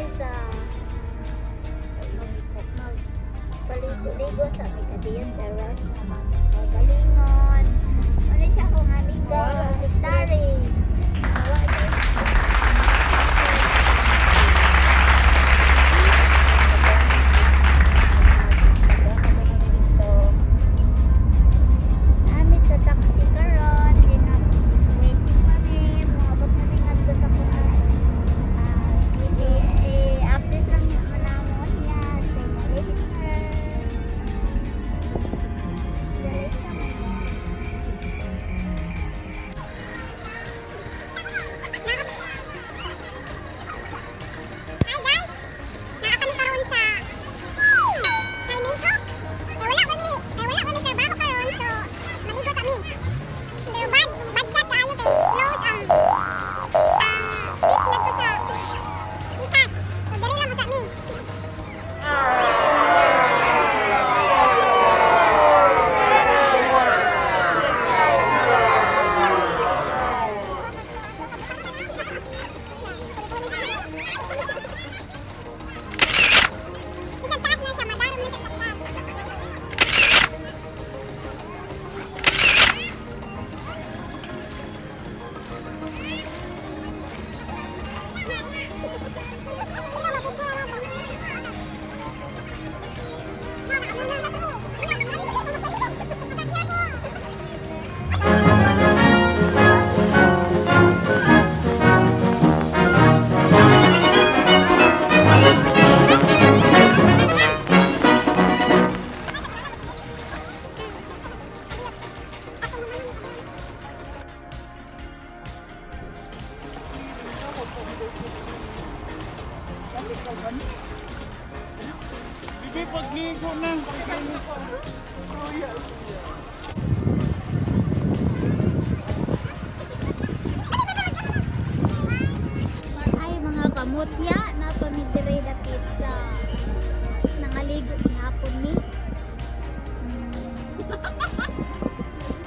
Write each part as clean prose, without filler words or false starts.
kami sa paligo-ligo sa Picadian Terrace na magalingon. Ano siya akong amiga, si Starry. Nami sa taxi karon, waiting kami, maabot kami ngadto sa kuan. I-update lang yung manamon niya sa later. Bibi, pagligo ng pagkinis. Ay mga kamutya na pamidire na pizza. Nangaligo hapon ni.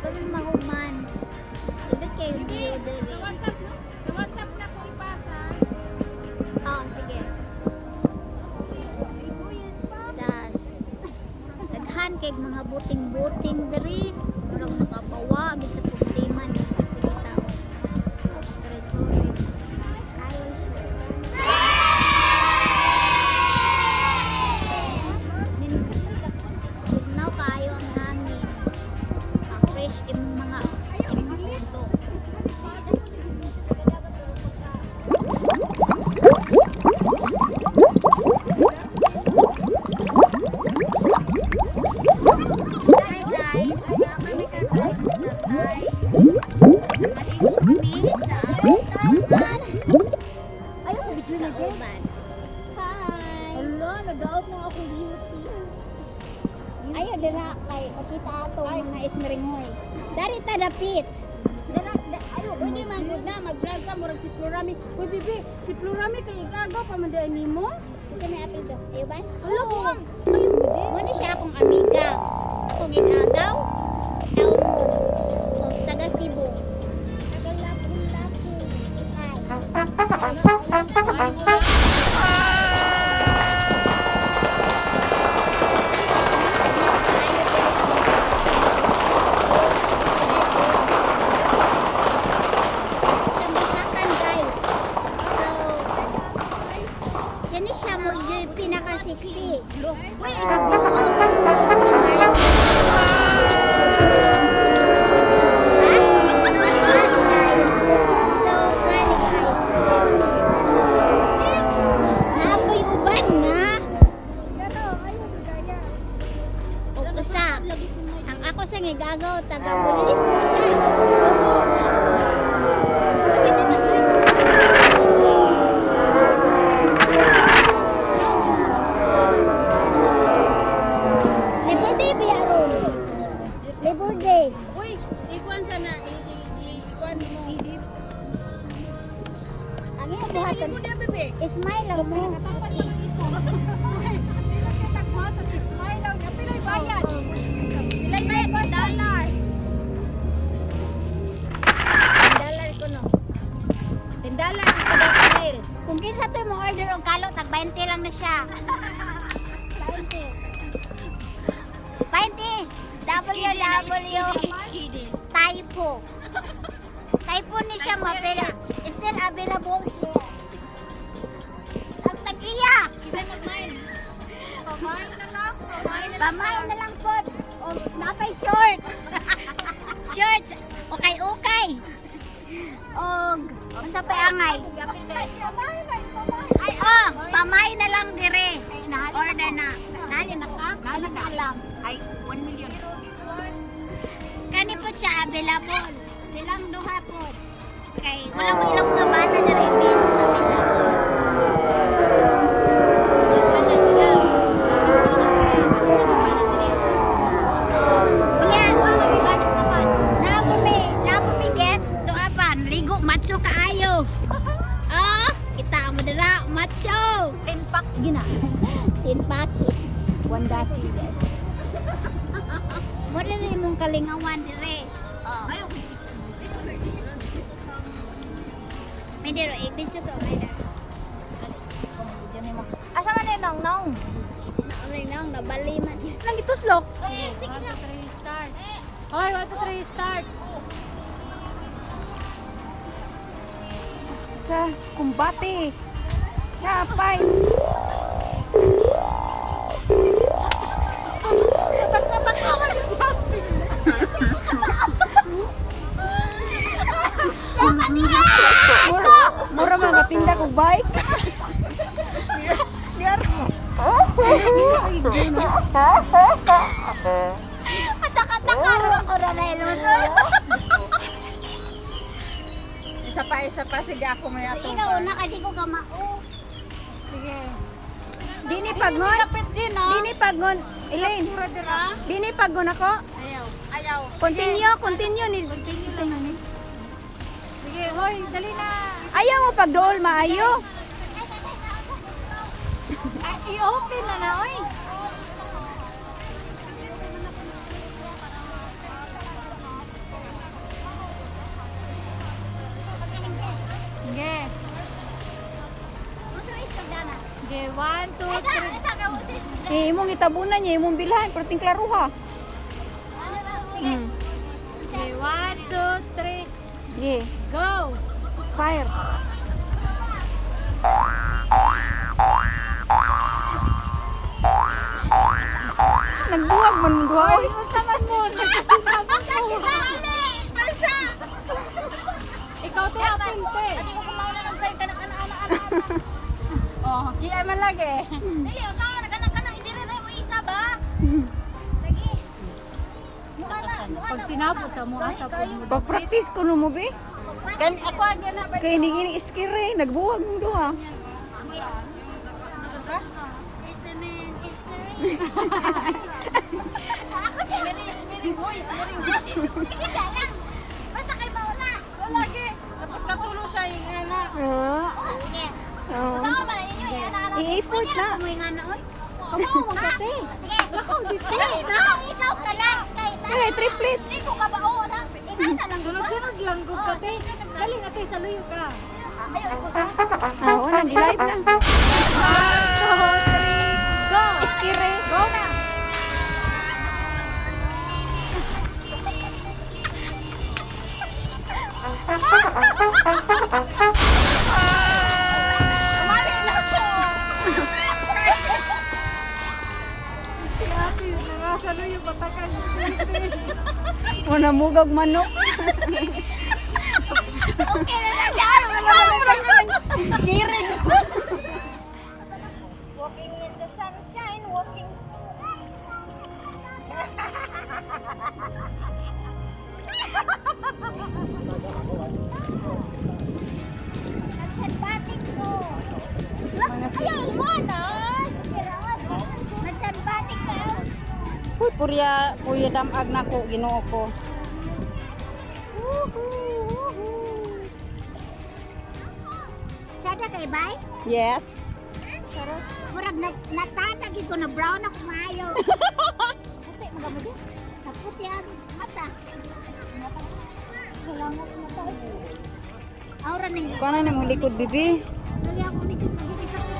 Kami mahuman. Ito kayo video dere. Sa WhatsApp na ko ipasa. Oh, sige. Das. Daghan kay mga buting-buting dere. Murag nakapawa gid sa problema ni sige tao. Sorry. Ayaw siya. Tugnaw kayo ang hangin. Fresh imong mga photo. Hi guys, kami karon sa Thai. Maligo kami sa Taiwan. Ayaw ko video na Taiwan. Hi. Hello, nadaot mo ako beauty. Ayaw dira kay kita ato mga ismeringoy. Dari ta dapit. Ayo, pwede man gud na mag-vlog ka murag si Florami. Uy bibi, si Florami kay igagaw pa man dai nimo. Kasi may apel do. Ayaw ba? Hello po. Ayo gud. Muna siya akong amiga. Ako gigagaw. Elmos. O taga Cebu. Taga Lapu-Lapu. Tambasakan guys. So, yan siya mo yung pinaka-sexy. Uy, so, kani guys. Napoy uban nga. O usa. Ang ako sa ngigagaw, taga-bulilis na siya. Labor Day ba yaron? Labor Day. Uy, ikuan sana ikuan mo. Ang iyong Hindi buhatan. ko na bibi. Smile lang mo. Natapan mo ito. Nakita ko at smile daw. Pilay bayad. Pilay bayad $1. $10 ko no. $10 ang kada smile. Kung kinsa to mo order og kalot, tag 20 lang na siya. 20. 20. Typo. Typo ni siya mapila. Still available here. Ang tagiya. Pamay na lang po. O napay shorts. Shorts. Okay. Og unsa pa angay? Ay pamay na lang dire. Order na. Nali na ka? Nali sa alam. Ay 1 million. Kani po siya available. Silang duha po. Kay wala mo ilang mga bana dire events na sila. Macho kaayo. Kita mo dira macho. 10 packs gina. 10 packets. 1 dasi. Mo diri mong kalingawan dire. Ayo. May diro ibig ko may diro. Asa man ni nong? Amay nang nabali man. Nang ituslok. Sige na. 1 2 3 start. Hoy, 1 2 3 start. Sa kumbate. Kapay. Mura man katinda ko bike. Matakatakaroon ko na iluso. Isa pa sige ako may ato. Ikaw na kasi ko kamao. Sige. Dini pagon. Dini pagon. Elaine. Dini pagon ako. Ayaw. Continue ni. Sige, hoy, dali na. Ayaw mo pagdool maayo. I-open na oy. Sige. Sige, 1, 2, 3. Imong itabunan niya, imong bilhan, pero tingklaruha. Sige. Okay, 1, 2, 3. Sige. Go! Fire! Nagbuwag man mo duha. Ay, taman mo. Nagkasinabot mo. Ikaw to apil, te. Adi ko kumauna lang sa'yo kanang ana-ana. Oh, kiyay man lagi. Dili, usawa na kanang idiri na mo isa ba? Lagi. Pag sinabot sa mga sa pag Pag-practice ko no mo, be. Kan ako agyan na ba? Kaya hindi iskire, nagbuwag mo duha. Ako si Miri boys, Sige sayang. Basta kay mauna. Lagi. Tapos katulo siya yung anak. Sige. Oo. Sama man ninyo ana-ana. I-effort na. Mo yung ano oy. Kamu mo magkate. Sige. Dili na ikaw kalas kay ta. Kaya triplets. Di ko kabao na. Ingana lang. Sunod-sunod lang gud kate. Dali na kay saluyo ka. Ayo ko sa. Oo, nag-live na. Go! Iskire. Go na. Saluyo patakan. Muna mugag manok. Okay na na diyan. Giring. Walking in the sunshine, walking. Nagsanbatik ko. Ayaw mo na. Nagsanbatik ka. Uy, purya damag na ko, ginoo ko. Sada kay bay? Yes. Murag natatagid ko na brown ako maayo. Puti mga mo din. Puti ang mata. Kalangos mata. Aura na yun. Kung ano na mong likod, bibi? Lagi lagi ako ni isa ko.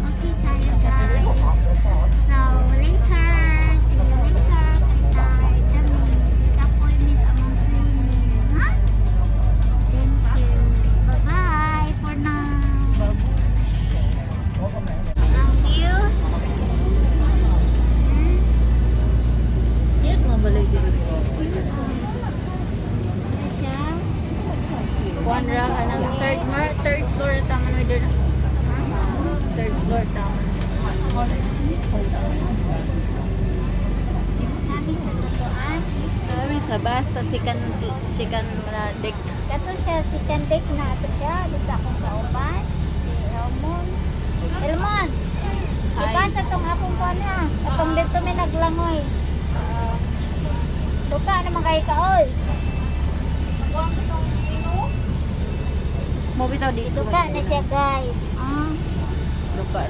Okay tayo guys. So later, see you later. Bye bye. Kapoy miss among swimming. Ha? Thank you. Bye bye for now. Ang views. Yes, mabalay dito. Ano siya? One ra anang third floor taman mo dito. Third floor taman. Kami sa satuan. Kami sa bus sa sikan na deck. Kato siya, second deck na ito siya. Dito ako sa uban. Si Elmons. Elmons! Diba sa itong apong po na? Itong dito may naglangoy. Tuka naman kayo ka, oy. Mo bitaw dito. Tuka na siya, guys.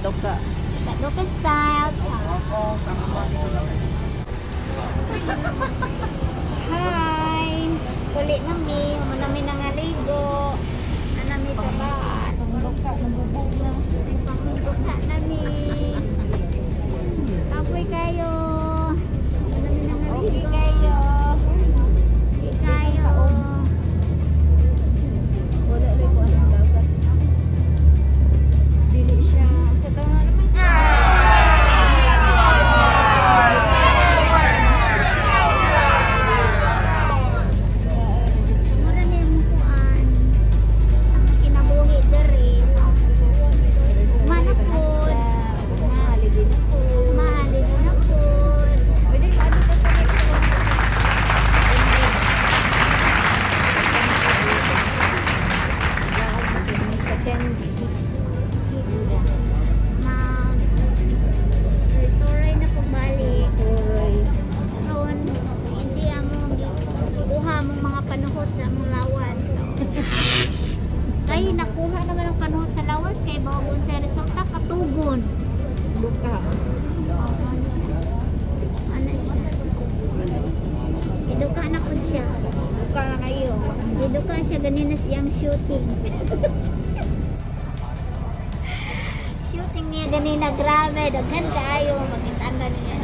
Duka. Tuka style. Hi! Kulit nami. Manami nangaligo. Anami sa bus. Duka nabubog na. Tuka nami. Kapoy kayo. Manami nangaligo. kayo. Okay kayo. Wala lang ko ang dagat. Dili siya. Sa tama naman. Mura na yung kuan. Ang kinabuhi dere. Manapod. Mahali din ako. Mahali din ako. Pwede ka ano ka sa second Mag resoray na pagbalik. Uroy. Ron, hindi among kuha mong mga panuhot sa among lawas. Kay nakuha naman ang panuhot sa lawas kay bawon sa resulta katugon. Duka. Ano siya? Iduka na po siya. Duka na kayo. Iduka siya ganina siyang shooting. Shooting niya ganina grabe. Daghan kaayo. Magintanda niya.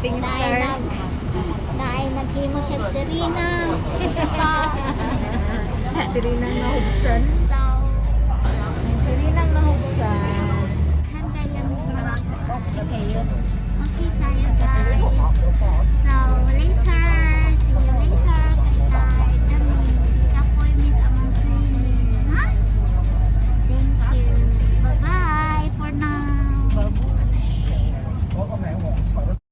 Pink star. Naay naghimo siya Serena. Isa pa. Serena Nahubsan. So, Serena Nahubsan. hanggang lang mga Okay kayo. okay tayo guys. So, later.